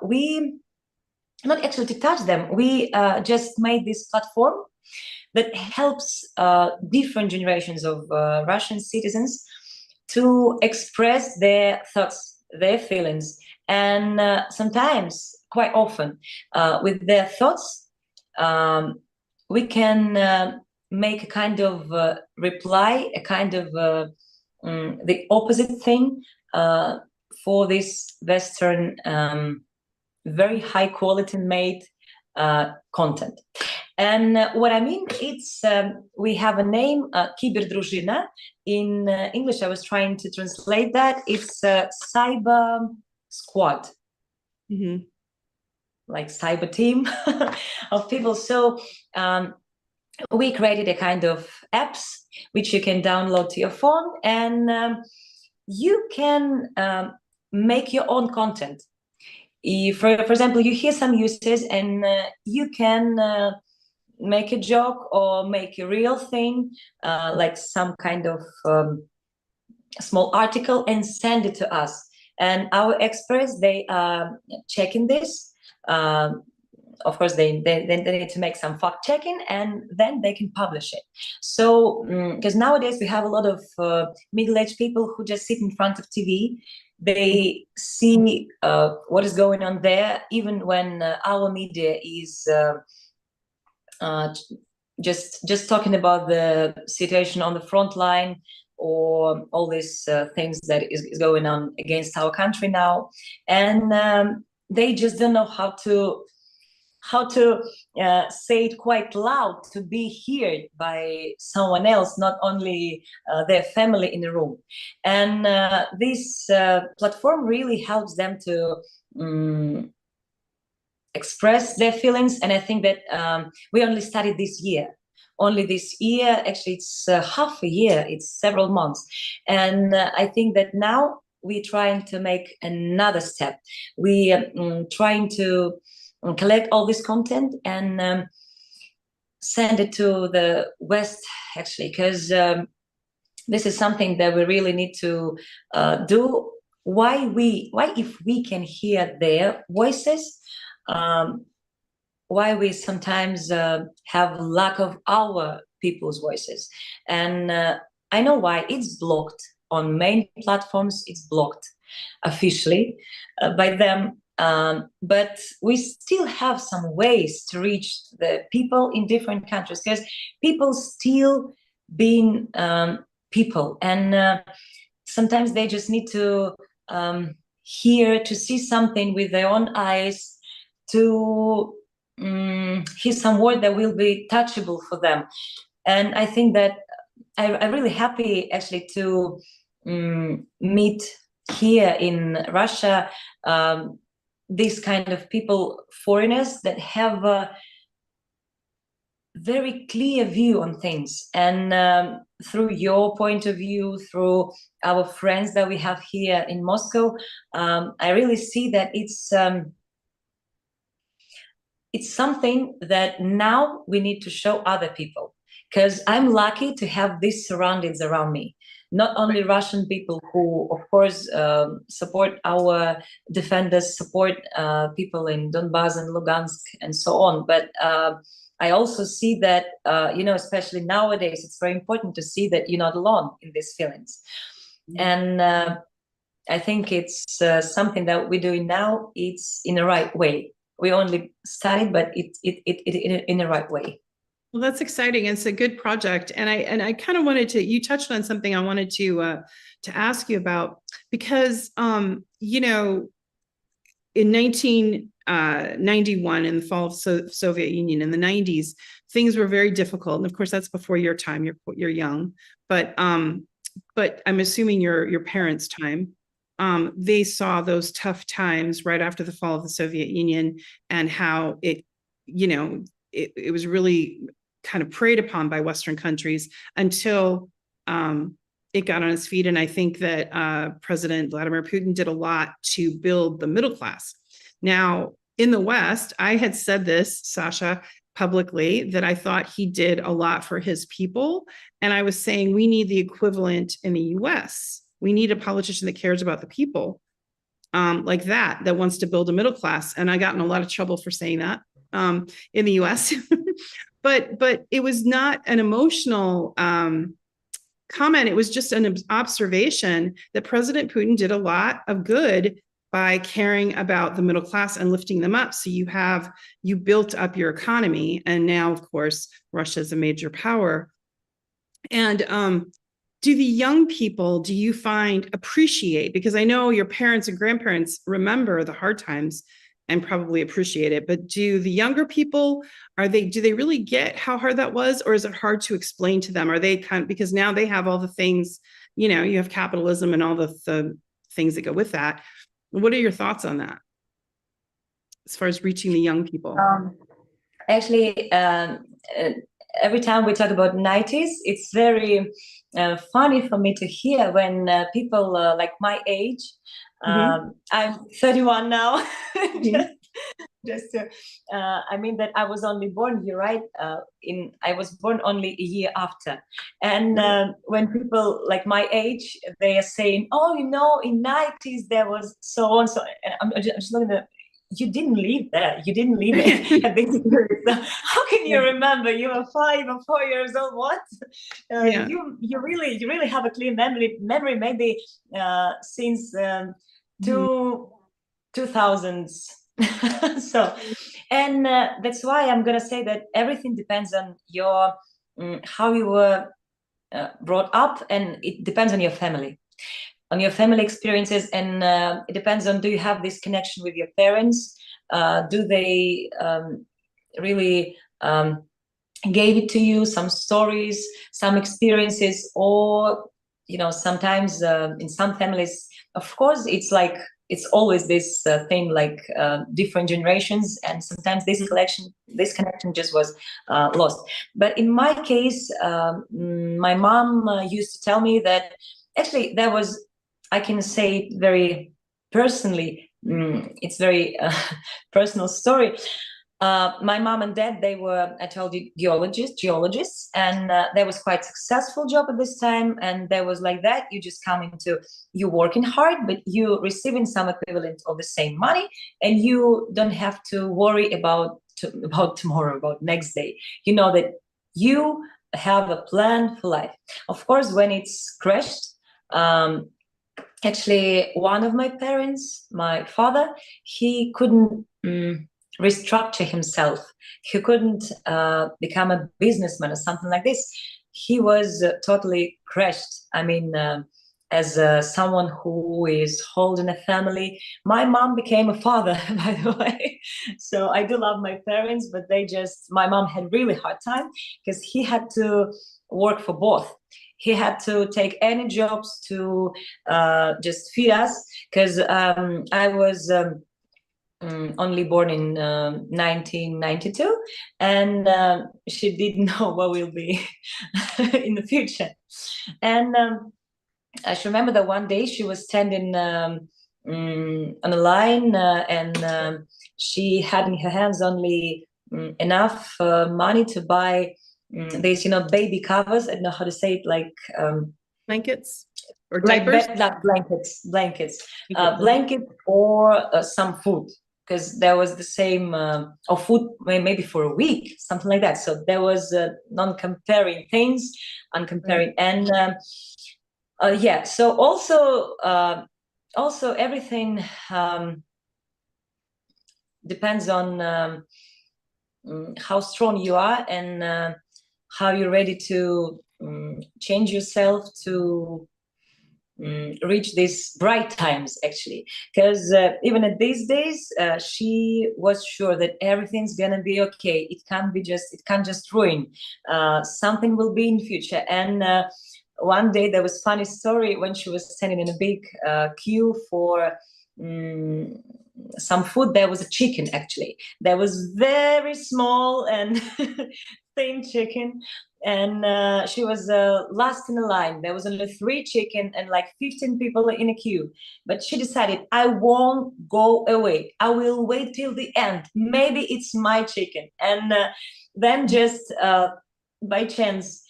we not actually to touch them. We just made this platform that helps different generations of Russian citizens to express their thoughts, their feelings, and sometimes, quite often, with their thoughts, we can make a kind of reply, a kind of the opposite thing for this Western, very high quality made content. And what I mean, it's we have a name, Kiberdružina. In English, I was trying to translate that. It's cyber squad, like cyber team of people. So we created a kind of apps which you can download to your phone, and you can make your own content. If, for example, you hear some uses, and you can make a joke or make a real thing, like some kind of small article, and send it to us. And our experts, they are checking this. Of course, they need to make some fact checking, and then they can publish it. So, because nowadays we have a lot of middle-aged people who just sit in front of TV. They see what is going on there, even when our media is just talking about the situation on the front line, or all these things that is going on against our country now, and they just don't know how how to say it quite loud to be heard by someone else, not only their family in the room. And this platform really helps them to express their feelings. And I think that we only started this year. Only this year, actually it's half a year, it's several months. And I think that now we're trying to make another step. We are trying to collect all this content and send it to the West, actually, because this is something that we really need to do. Why if we can hear their voices, why we sometimes have lack of our people's voices. And I know why. It's blocked on main platforms. It's blocked officially by them. But we still have some ways to reach the people in different countries, because people still being people. And sometimes they just need to hear, to see something with their own eyes, to hear some word that will be touchable for them. And I think that I'm really happy actually to meet here in Russia these kind of people, foreigners that have a very clear view on things. And through your point of view, through our friends that we have here in Moscow, I really see that it's something that now we need to show other people, because I'm lucky to have these surroundings around me. Not only Russian people who, of course, support our defenders, support people in Donbass and Lugansk and so on, but I also see that, especially nowadays, it's very important to see that you're not alone in these feelings. And I think it's something that we're doing now. It's in the right way. We only started, but it in the right way. Well, that's exciting. It's a good project, and I kind of wanted to. You touched on something I wanted to ask you about, because in 1991, in the fall of Soviet Union, in the 90s, things were very difficult, and of course that's before your time. You're young, but I'm assuming your parents' time. They saw those tough times right after the fall of the Soviet Union, and how it was really kind of preyed upon by Western countries until it got on its feet. And I think that President Vladimir Putin did a lot to build the middle class. Now, in the West, I had said this, Sasha, publicly, that I thought he did a lot for his people. And I was saying we need the equivalent in the US. We need a politician that cares about the people, like that wants to build a middle class. And I got in a lot of trouble for saying that in the US. But it was not an emotional comment. It was just an observation that President Putin did a lot of good by caring about the middle class and lifting them up. So you built up your economy. And now, of course, Russia is a major power. And do the young people, do you find, appreciate, because I know your parents and grandparents remember the hard times and probably appreciate it, but do the younger people, do they really get how hard that was, or is it hard to explain to them? Are they because now they have all the things, you have capitalism and all the things that go with that. What are your thoughts on that as far as reaching the young people? Actually, every time we talk about 90s, it's very funny for me to hear when people like my age, I'm 31 now, I mean that I was only born, you're right, I was born only a year after. And when people like my age, they are saying, oh, in 90s there was so on, so, and I'm just looking at, you didn't live there. You didn't live at this period. So how can you remember? You were 5 or 4 years old. What? You really have a clear memory maybe since 2000s. So, and that's why I'm gonna say that everything depends on your how you were brought up, and it depends on your family. On your family experiences, and it depends on, do you have this connection with your parents? Do they really gave it to you, some stories, some experiences, or sometimes in some families, of course, it's always this thing, like different generations, and sometimes this connection just was lost. But in my case, my mom used to tell me that actually there was, I can say very personally, it's very personal story. My mom and dad, they were, I told you, geologists, and there was quite successful job at this time. And there was like that, you just come into, you working hard, but you receiving some equivalent of the same money, and you don't have to worry about tomorrow, about next day. You know that you have a plan for life. Of course, when it's crashed, actually, one of my parents, my father, he couldn't restructure himself. He couldn't become a businessman or something like this. He was totally crushed. I mean, as someone who is holding a family, my mom became a father, by the way. So I do love my parents, but my mom had really hard time because he had to work for both. He had to take any jobs to just feed us, because I was only born in 1992, and she didn't know what will be in the future. And I should remember that one day she was standing on a line, and she had in her hands only enough money to buy these, baby covers. I don't know how to say it, like blankets or diapers. Blankets, or some food, because there was the same or food maybe for a week, something like that. So there was non-comparing things, uncomparing, and yeah. So also everything depends on how strong you are, and how you're ready to change yourself to reach these bright times, actually. Because even at these days, she was sure that everything's gonna be okay. It can't just ruin. Something will be in future. And one day there was funny story when she was standing in a big queue for some food. There was a chicken, actually. There was very small and thin chicken, and she was last in the line. There was only 3 chicken and like 15 people in a queue, but she decided, I won't go away, I will wait till the end, maybe it's my chicken. And then just by chance,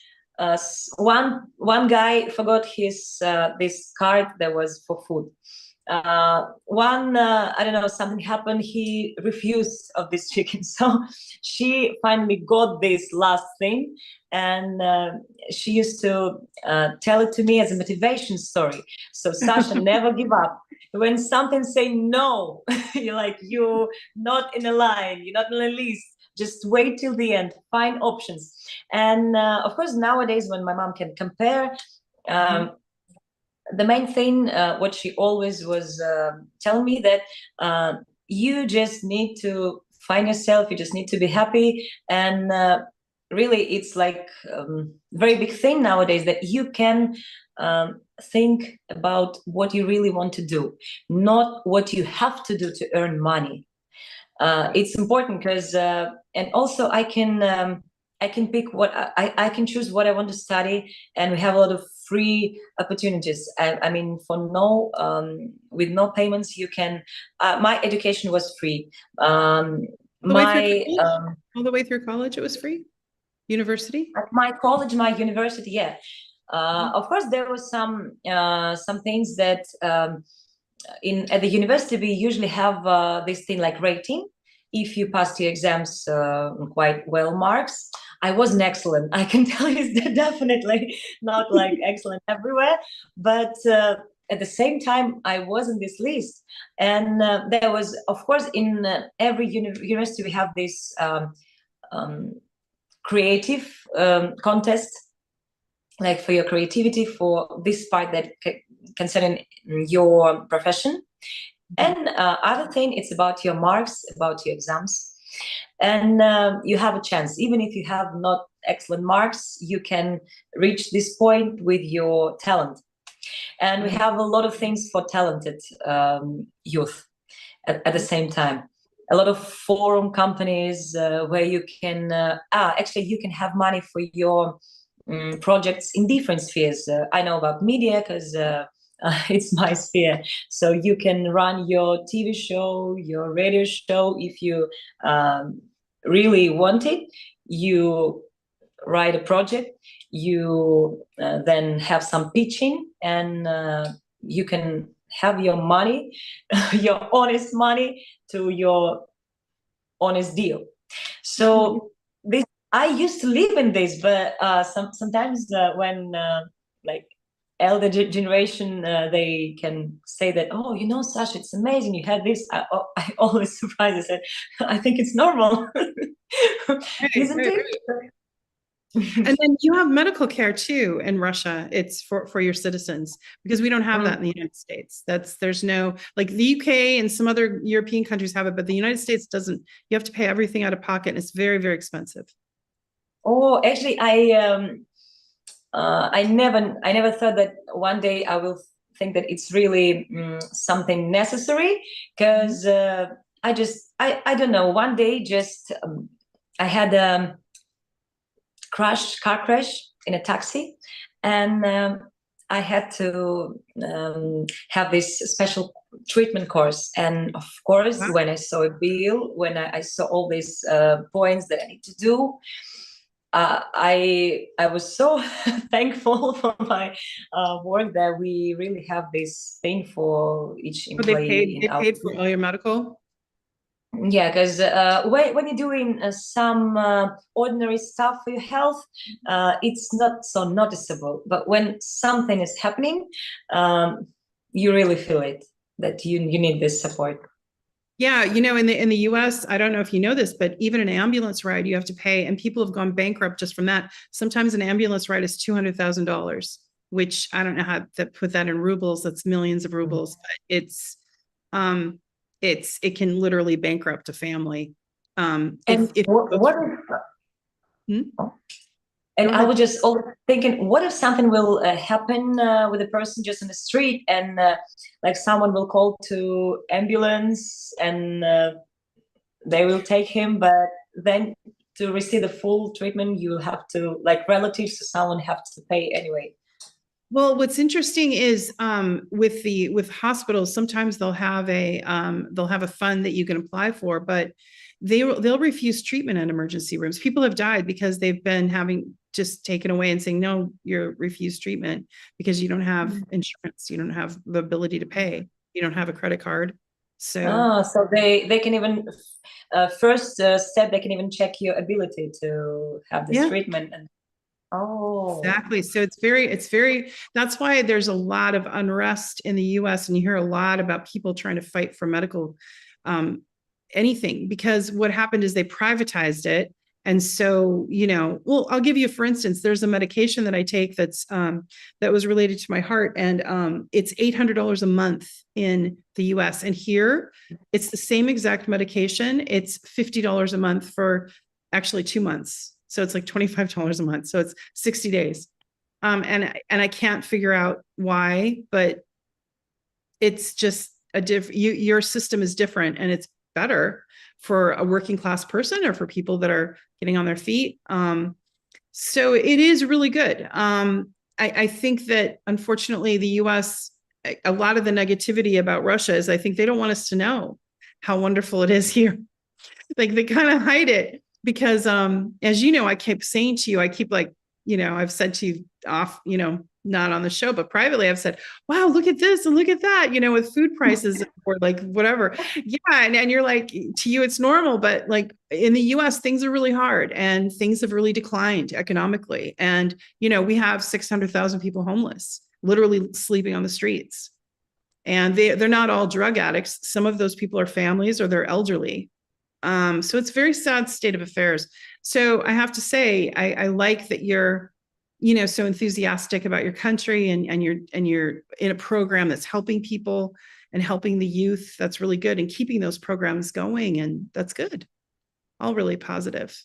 one guy forgot his this card that was for food. I don't know, something happened, he refused of this chicken. So she finally got this last thing, and she used to tell it to me as a motivation story. So Sasha, never give up. When something say no, you're not in a line, you're not in a list, just wait till the end, find options. And of course, nowadays when my mom can compare, the main thing, what she always was telling me, that you just need to find yourself, you just need to be happy. And really, it's like very big thing nowadays that you can think about what you really want to do, not what you have to do to earn money. It's important because, and also I can pick what I can choose what I want to study, and we have a lot of free opportunities. I mean, for with no payments, you can. My education was free. All the way through college, it was free. University. My college, my university, yeah. Of course, there was some things that at the university we usually have this thing like rating. If you passed your exams quite well marks. I wasn't excellent, I can tell you, that definitely not like excellent everywhere, but at the same time I was in this list. And there was, of course, in every university we have this creative contest, like for your creativity, for this part that concerning your profession. And other thing, it's about your marks, about your exams. and you have a chance. Even if you have not excellent marks, you can reach this point with your talent. And we have a lot of things for talented youth at the same time. A lot of forum companies where you can actually you can have money for your projects in different spheres. I know about media because it's my sphere. So you can run your TV show, your radio show if you really want it. You write a project, you then have some pitching, and you can have your money, your honest money, to your honest deal. So this, I used to live in this, but sometimes when like elder generation, they can say that, oh, you know, Sasha, it's amazing you had this. I always surprised. I said, I think it's normal. Isn't it? And then you have medical care too in Russia. It's for your citizens, because we don't have that in the United States. There's no, like the UK and some other European countries have it, but the United States doesn't. You have to pay everything out of pocket, and it's very, very expensive. Oh, actually, I never thought that one day I will think that it's really something necessary, because I don't know. One day, just I had car crash in a taxi, and I had to have this special treatment course. And of course, when I saw a bill, when I saw all these points that I need to do, I was so thankful for my work that we really have this thing for each employee. They paid for all your medical? Yeah, because when you're doing some ordinary stuff for your health, it's not so noticeable. But when something is happening, you really feel it, that you need this support. Yeah, you know, in the US, I don't know if you know this, but even an ambulance ride you have to pay, and people have gone bankrupt just from that. Sometimes an ambulance ride is $200,000, which I don't know how to put that in rubles. That's millions of rubles, but it can literally bankrupt a family. And I was just always thinking, what if something will happen with a person just in the street, and like someone will call to ambulance, and they will take him, but then to receive the full treatment, you will have to, like relatives to someone have to pay anyway. Well, what's interesting is with hospitals, sometimes they'll have a fund that you can apply for, but they'll refuse treatment in emergency rooms. People have died because they've been having just taken away and saying, no, you're refused treatment because you don't have insurance, you don't have the ability to pay, you don't have a credit card. So they can even first step, they can even check your ability to have this treatment. And exactly. So it's very, that's why there's a lot of unrest in the US, and you hear a lot about people trying to fight for medical anything, because what happened is they privatized it. And so, you know, well, I'll give you, for instance, there's a medication that I take that's that was related to my heart, and it's $800 a month in the US, and here it's the same exact medication. It's $50 a month for actually 2 months. So it's like $25 a month. So it's 60 days. And I can't figure out why, but it's just your system is different, and it's better for a working class person or for people that are getting on their feet. So it is really good. I think that unfortunately the US, a lot of the negativity about Russia is I think they don't want us to know how wonderful it is here. Like they kind of hide it. Because, as you know, I keep saying to you, I keep like, you know, I've said to you off, you know, not on the show, but privately, I've said, wow, look at this and look at that, you know, with food prices or like whatever. Yeah. And you're like, to you, it's normal. But like in the US, things are really hard, and things have really declined economically. And, you know, we have 600,000 people homeless, literally sleeping on the streets. And they're not all drug addicts. Some of those people are families or they're elderly. So it's a very sad state of affairs. So I have to say, I like that you're, you know, so enthusiastic about your country, and you're in a program that's helping people and helping the youth. That's really good, and keeping those programs going, and that's good. all really positive.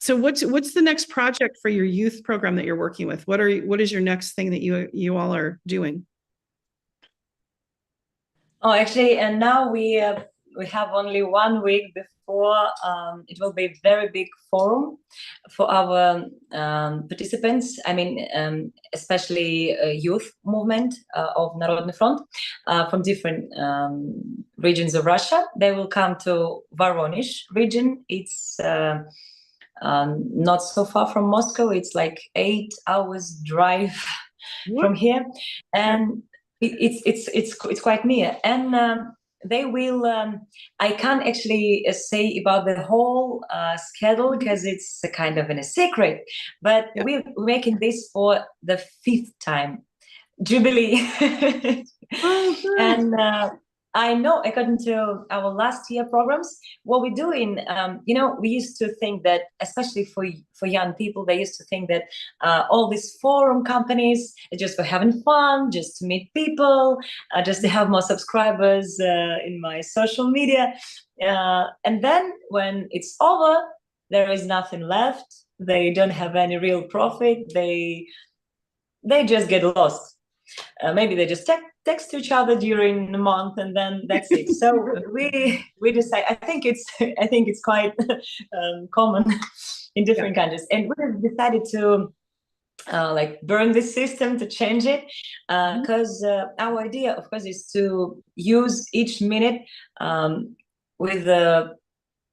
So what's the next project for your youth program that you're working with? What is your next thing that you all are doing? Oh, actually, and now we have only 1 week before it will be a very big forum for our participants. I mean, especially youth movement of Narodny Front from different regions of Russia. They will come to Voronezh region. It's not so far from Moscow. It's like 8 hours drive from here, and it's quite near. And they will. I can't actually say about the whole schedule because it's a kind of in a secret. But we're making this for the 5th time, Jubilee. And I know, according to our last year programs, what we're doing, we used to think that, especially for young people, they used to think that all these forum companies are just for having fun, just to meet people, just to have more subscribers in my social media. And then when it's over, there is nothing left. They don't have any real profit. They just get lost. Maybe they just text to each other during the month, and then that's it. So we decide. I think it's quite common in different countries, and we decided to burn this system, to change it, because our idea, of course, is to use each minute with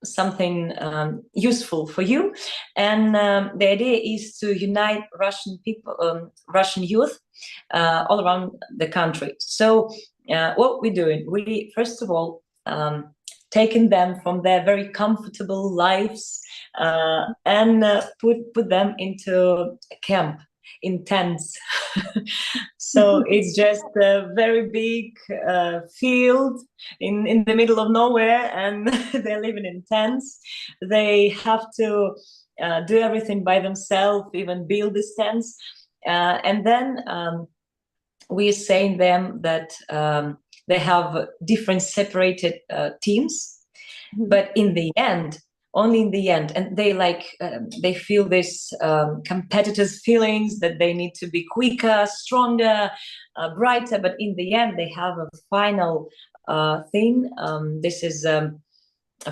something useful for you. And the idea is to unite Russian people, Russian youth all around the country. So what we're doing, we first of all taking them from their very comfortable lives and put them into a camp in tents. So it's just a very big field in the middle of nowhere, and they're living in tents. They have to do everything by themselves, even build these tents. And then we're saying them that they have different separated teams, but in the end, only in the end, and they feel this competitors feelings that they need to be quicker, stronger, brighter, but in the end they have a final thing. This is a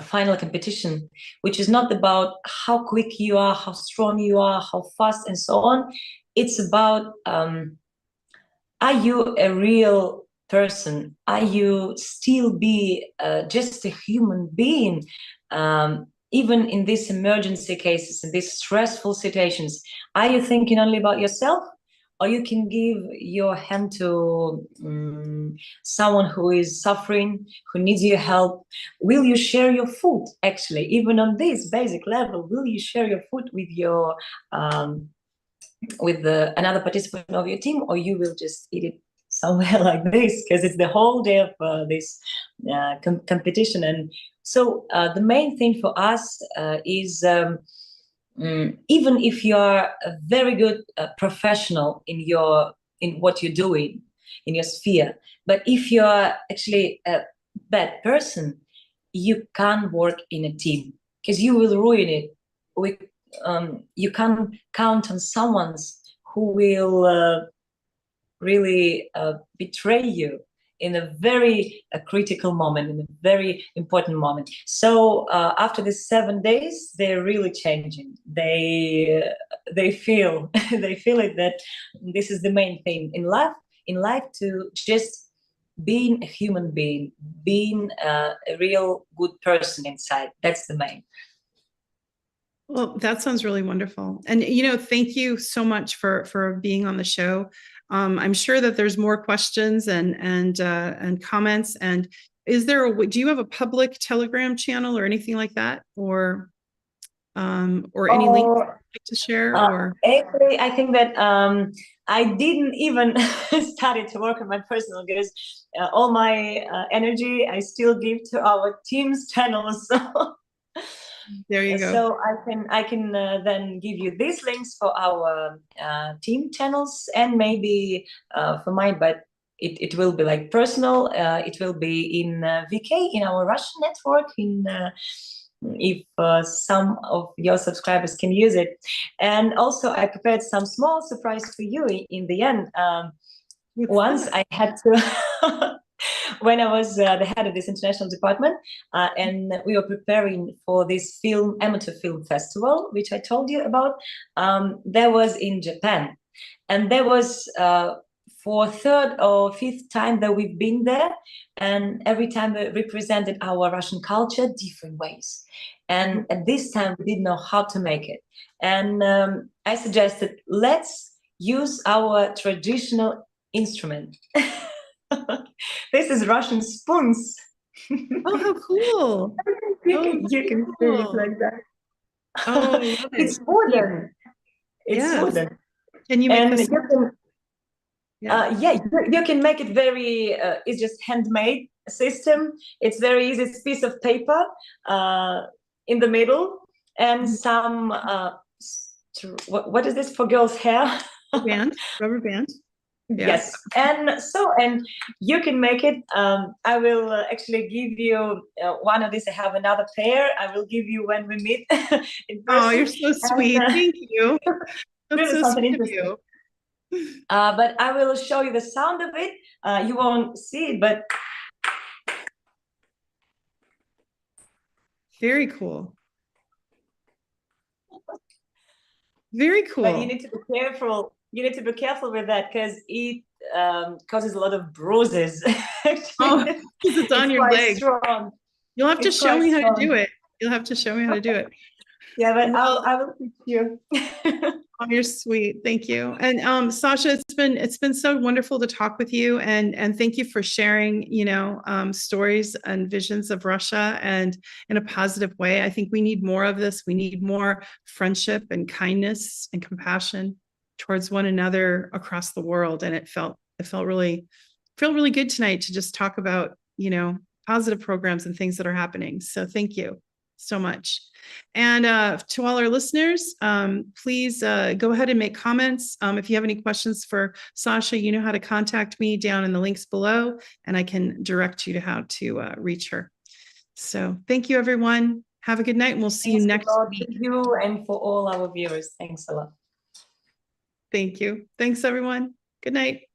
final competition, which is not about how quick you are, how strong you are, how fast, and so on. It's about are you a real person? Are you still be just a human being? Even in these emergency cases, in these stressful situations, are you thinking only about yourself, or you can give your hand to someone who is suffering, who needs your help? Will you share your food? Actually, even on this basic level, will you share your food with your another participant of your team, or you will just eat it somewhere like this, because it's the whole day of this competition? And so the main thing for us is even if you are a very good professional in what you're doing in your sphere, but if you are actually a bad person, you can't work in a team, because you will ruin it. You can't count on someone who will really betray you in a very critical moment, in a very important moment. So after the 7 days, they're really changing. They feel they feel it, that this is the main thing in life, to just being a human being, being a real good person inside. That's the main. Well, that sounds really wonderful. And, thank you so much for being on the show. I'm sure that there's more questions and comments. And do you have a public Telegram channel or anything like that, or any link you'd like to share? Actually, I think that I didn't even started to work on my personal, because all my energy I still give to our team's channels. So there you go. So I can then give you these links for our team channels, and maybe for mine, but it will be like personal. It will be in VK, in our Russian network, in if some of your subscribers can use it. And also I prepared some small surprise for you in the end. Once I had to, when I was the head of this international department, and we were preparing for this amateur film festival, which I told you about, that was in Japan. And there was for third or fifth time that we've been there, and every time we represented our Russian culture different ways. And at this time we didn't know how to make it. And I suggested, let's use our traditional instrument. This is Russian spoons. Oh, how cool. You can see it like that. Oh, I love it. It's wooden. It's wooden. Can you make this? You can make it very, it's just handmade system. It's very easy. It's a piece of paper in the middle and some, what is this for girls' hair? Rubber band. Yes. And you can make it. I will actually give you one of these. I have another pair. I will give you when we meet in person. Oh, you're so sweet. Thank you. That's really so sweet of you. But I will show you the sound of it. You won't see it, but very cool. Very cool. But you need to be careful. You need to be careful with that because it causes a lot of bruises. Oh, because it's on your leg. Strong. You'll have to show me how to do it. You'll have to show me how to do it. Yeah, but I will teach you. Oh, you're sweet. Thank you. And Sasha, it's been so wonderful to talk with you, and thank you for sharing, stories and visions of Russia and in a positive way. I think we need more of this. We need more friendship and kindness and compassion towards one another across the world. And it felt really good tonight to just talk about, positive programs and things that are happening. So thank you so much. And to all our listeners, please go ahead and make comments. If you have any questions for Sasha, you know how to contact me down in the links below, and I can direct you to how to reach her. So thank you, everyone. Have a good night, and we'll see you next week. Thank you, and for all our viewers, thanks a lot. Thank you. Thanks, everyone. Good night.